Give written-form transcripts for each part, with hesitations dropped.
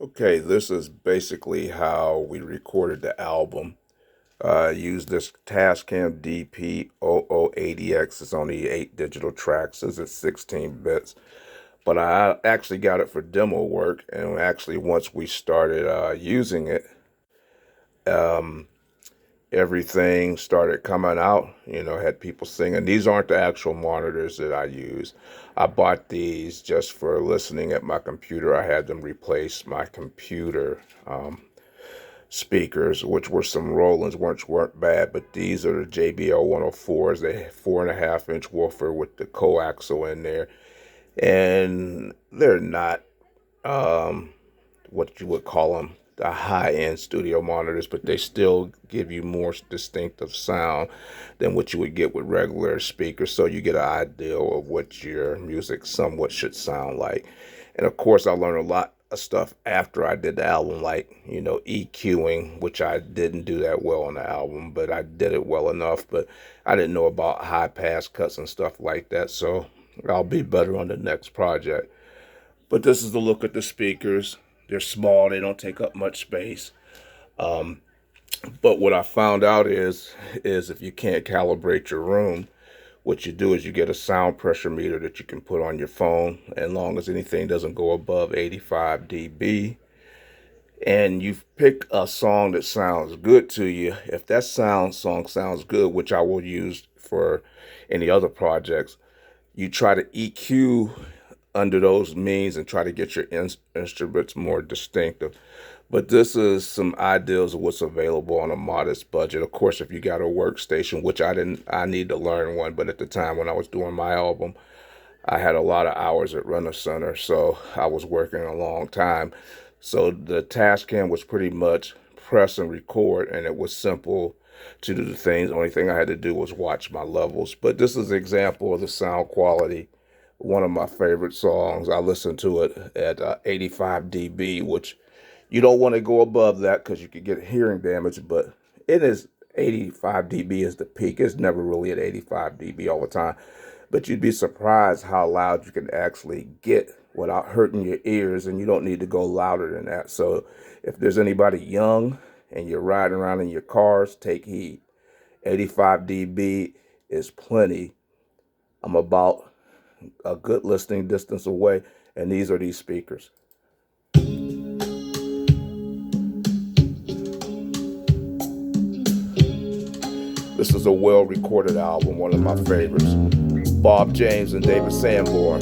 Okay, this is basically how we recorded the album. I used this Tascam DP008ex. It's only 8 digital tracks. It's 16 bits. But I actually got it for demo work. And actually, once we started using it, um, everything started coming out. Had people singing. These aren't the actual monitors that I use. I bought these just for listening at my computer. I had them replace my computer. Speakers, which were some Rolands, weren't bad, but these are the JBL104s. They 4.5-inch woofer with the coaxial in there, and they're not what you would call them the high-end studio monitors, but they still give you more distinctive sound than what you would get with regular speakers. So you get an idea of what your music somewhat should sound like. And of course, I learned a lot of stuff after I did the album, like EQing, which I didn't do that well on the album, but I did it well enough. But I didn't know about high pass cuts and stuff like that, so I'll be better on the next project. But this is the look at the speakers. They're small, they don't take up much space. Um, but what I found out is if you can't calibrate your room, what you do is you get a sound pressure meter that you can put on your phone, as long as anything doesn't go above 85 dB. And you pick a song that sounds good to you. If that song sounds good, which I will use for any other projects, you try to EQ under those means and try to get your instruments more distinctive. But this is some ideas of what's available on a modest budget. Of course, if you got a workstation, which I didn't, I need to learn one. But at the time when I was doing my album, I had a lot of hours at Rent a Center, so I was working a long time. So the Tascam was pretty much press and record, and it was simple to do the things. The only thing I had to do was watch my levels. But this is an example of the sound quality. One of my favorite songs. I listened to it at 85 dB, which you don't want to go above that because you could get hearing damage, but it is 85 dB is the peak. It's never really at 85 dB all the time. But you'd be surprised how loud you can actually get without hurting your ears, and you don't need to go louder than that. So if there's anybody young and you're riding around in your cars, take heed. 85 dB is plenty. I'm about a good listening distance away, and these are these speakers. This is a well-recorded album, one of my favorites. Bob James and David Sanborn.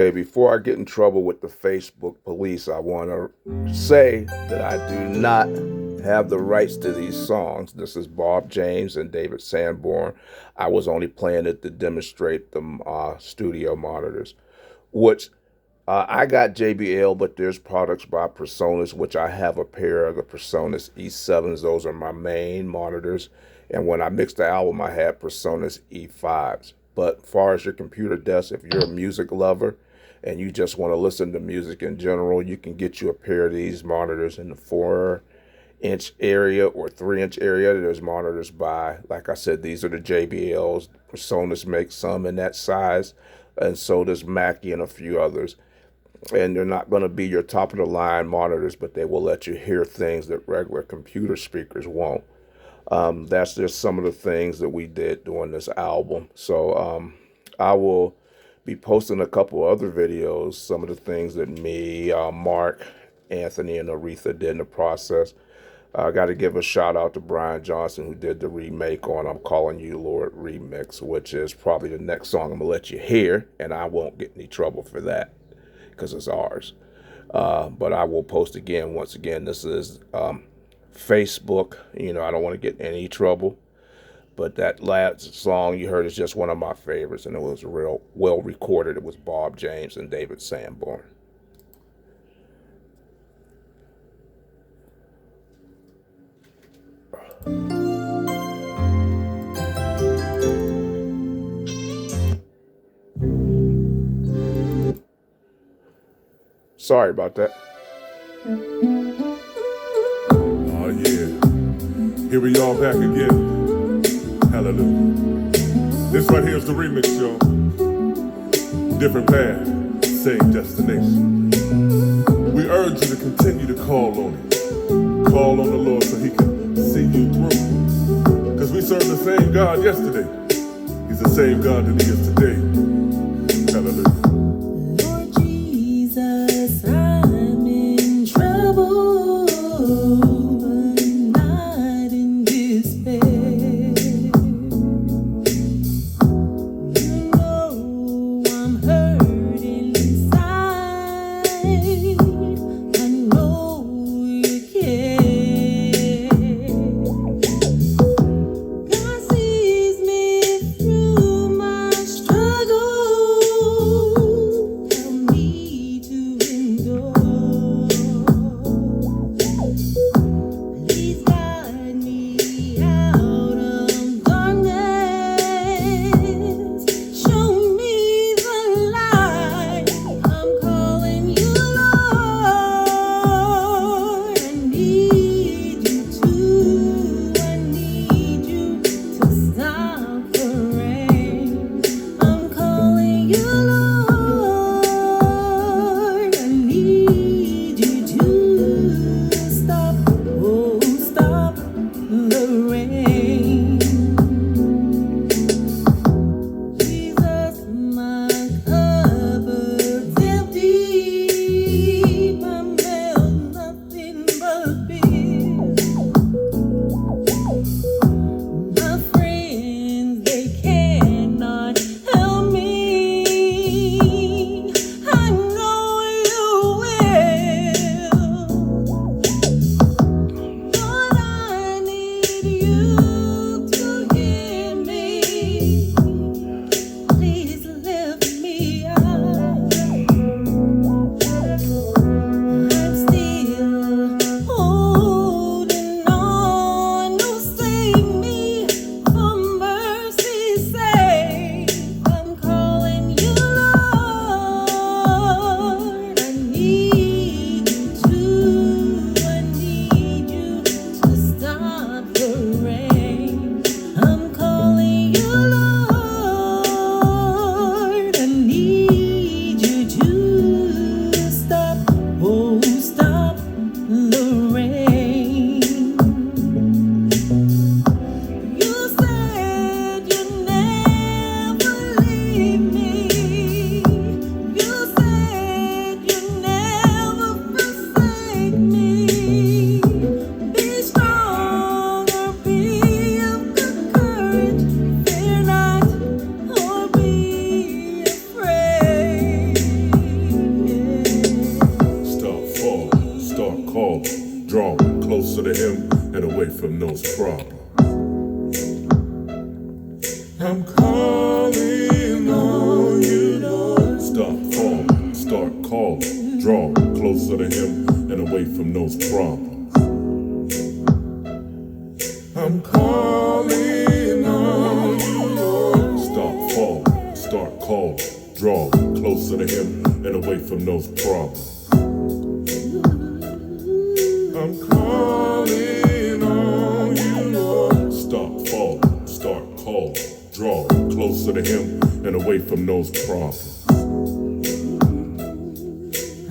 Okay, before I get in trouble with the Facebook police, I want to say that I do not have the rights to these songs. This is Bob James and David Sanborn. I was only playing it to demonstrate the studio monitors, which I got JBL, but there's products by Personas, which I have a pair of the Personas E7s. Those are my main monitors. And when I mixed the album, I had Personas E5s. But as far as your computer desk, if you're a music lover and you just want to listen to music in general, you can get you a pair of these monitors in the 4-inch area or 3-inch area. There's monitors by, like I said, these are the JBLs. Personas make some in that size, and so does Mackie and a few others. And they're not going to be your top of the line monitors, but they will let you hear things that regular computer speakers won't. That's just some of the things that we did during this album. So I will be posting a couple other videos, some of the things that me, Mark, Anthony, and Aretha did in the process. I got to give a shout out to Brian Johnson, who did the remake on I'm Calling You Lord remix, which is probably the next song I'm going to let you hear, and I won't get any trouble for that because it's ours. But I will post again. Once again, this is Facebook. You know, I don't want to get in any trouble, but that last song you heard is just one of my favorites, and it was real well recorded. It was Bob James and David Sanborn. Sorry about that. Oh yeah, here we are back again. Hallelujah. This right here is the remix, y'all. Different path, same destination. We urge you to continue to call on Him. Call on the Lord so He can see you through. Because we serve the same God yesterday. He's the same God that He is today. Hallelujah. start calling, drawing closer to him and away from those problems. I'm calling on you, Lord. Stop falling, start calling, drawing closer to him and away from those problems. I'm calling on you, Lord. Stop falling, start calling, drawing closer to him and away from those problems. I'm calling on you, Lord. Stop falling, start calling, drawing closer to him and away from those problems.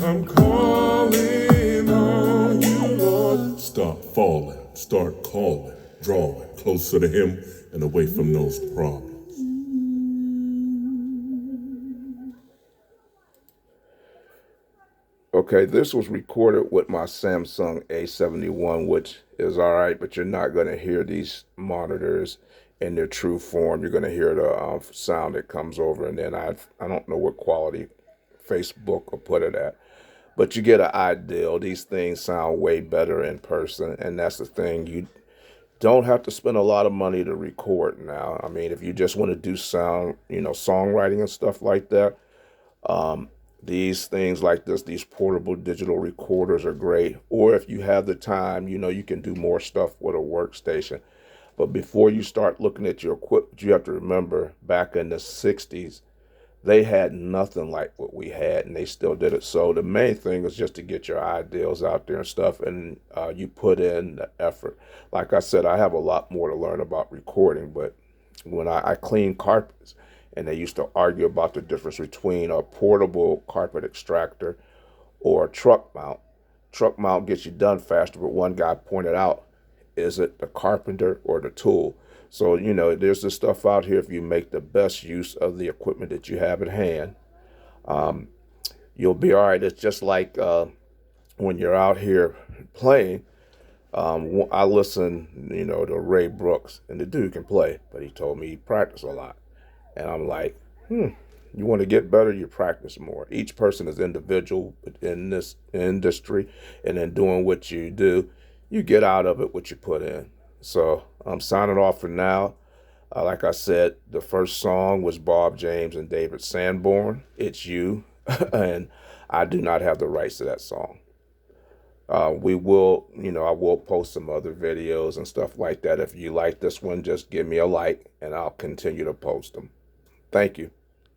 I'm calling on you, Lord. Stop falling, start calling, drawing closer to him and away from those problems. Okay, this was recorded with my Samsung A71, which is all right, but you're not going to hear these monitors in their true form. You're going to hear the sound that comes over, and then I don't know what quality Facebook will put it at, but you get an idea. These things sound way better in person, and that's the thing. You don't have to spend a lot of money to record now. I mean, if you just want to do sound, songwriting and stuff like that, these things like this, these portable digital recorders are great. Or if you have the time, you can do more stuff with a workstation. But before you start looking at your equipment, you have to remember back in the 60s, they had nothing like what we had, and they still did it. So the main thing is just to get your ideals out there and stuff, and you put in the effort. Like I said, I have a lot more to learn about recording, but when I clean carpets, and they used to argue about the difference between a portable carpet extractor or a truck mount. Truck mount gets you done faster, but one guy pointed out, is it the carpenter or the tool? So, there's this stuff out here. If you make the best use of the equipment that you have at hand, you'll be all right. It's just like when you're out here playing. I listen, to Ray Brooks, and the dude can play, but he told me he practiced a lot. And I'm like, you want to get better, you practice more. Each person is individual in this industry, and in doing what you do, you get out of it what you put in. So I'm signing off for now. Like I said, the first song was Bob James and David Sanborn, It's You, and I do not have the rights to that song. We will, I will post some other videos and stuff like that. If you like this one, just give me a like, and I'll continue to post them. Thank you.